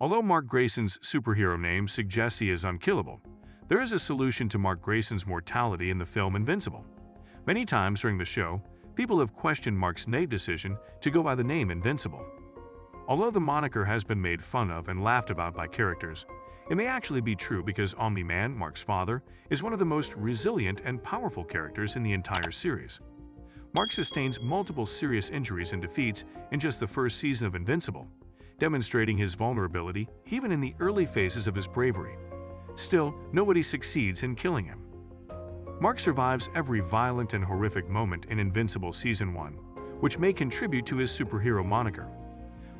Although Mark Grayson's superhero name suggests he is unkillable, there is a solution to Mark Grayson's mortality in the film Invincible. Many times during the show, people have questioned Mark's name decision to go by the name Invincible. Although the moniker has been made fun of and laughed about by characters, it may actually be true because Omni-Man, Mark's father, is one of the most resilient and powerful characters in the entire series. Mark sustains multiple serious injuries and defeats in just the first season of Invincible, demonstrating his vulnerability even in the early phases of his bravery. Still, nobody succeeds in killing him. Mark survives every violent and horrific moment in Invincible Season 1, which may contribute to his superhero moniker.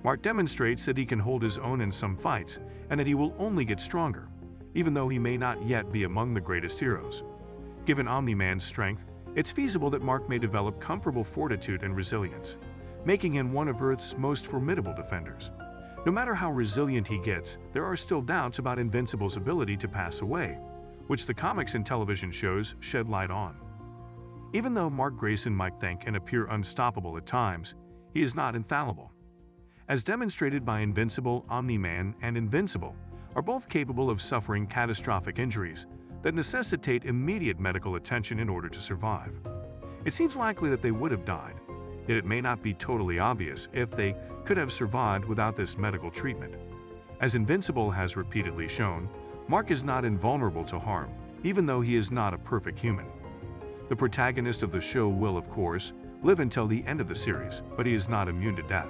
Mark demonstrates that he can hold his own in some fights and that he will only get stronger, even though he may not yet be among the greatest heroes. Given Omni-Man's strength, it's feasible that Mark may develop comparable fortitude and resilience, making him one of Earth's most formidable defenders. No matter how resilient he gets, there are still doubts about Invincible's ability to pass away, which the comics and television shows shed light on. Even though Mark Grayson might think and appear unstoppable at times, he is not infallible. As demonstrated by Invincible, Omni-Man and Invincible are both capable of suffering catastrophic injuries that necessitate immediate medical attention in order to survive. It seems likely that they would have died, yet it may not be totally obvious if they could have survived without this medical treatment. As Invincible has repeatedly shown, Mark is not invulnerable to harm, even though he is not a perfect human. The protagonist of the show will, of course, live until the end of the series, but he is not immune to death.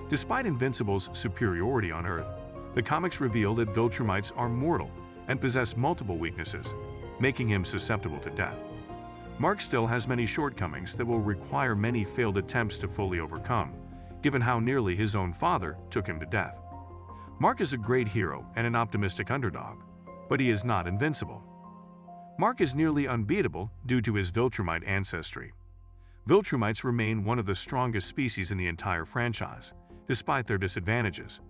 Despite Invincible's superiority on Earth, the comics reveal that Viltrumites are mortal and possess multiple weaknesses, making him susceptible to death. Mark still has many shortcomings that will require many failed attempts to fully overcome, given how nearly his own father took him to death. Mark is a great hero and an optimistic underdog, but he is not invincible. Mark is nearly unbeatable due to his Viltrumite ancestry. Viltrumites remain one of the strongest species in the entire franchise, despite their disadvantages.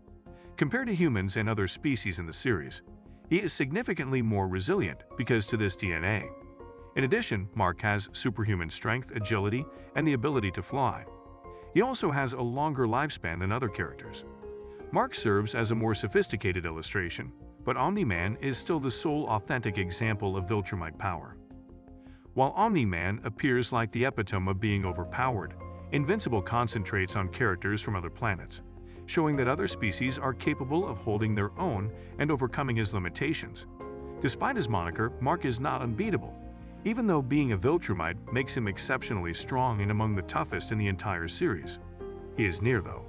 Compared to humans and other species in the series, he is significantly more resilient because to this DNA. In addition, Mark has superhuman strength, agility, and the ability to fly. He also has a longer lifespan than other characters. Mark serves as a more sophisticated illustration, but Omni-Man is still the sole authentic example of Viltrumite power. While Omni-Man appears like the epitome of being overpowered, Invincible concentrates on characters from other planets, showing that other species are capable of holding their own and overcoming his limitations. Despite his moniker, Mark is not unbeatable, even though being a Viltrumite makes him exceptionally strong and among the toughest in the entire series. He is near, though.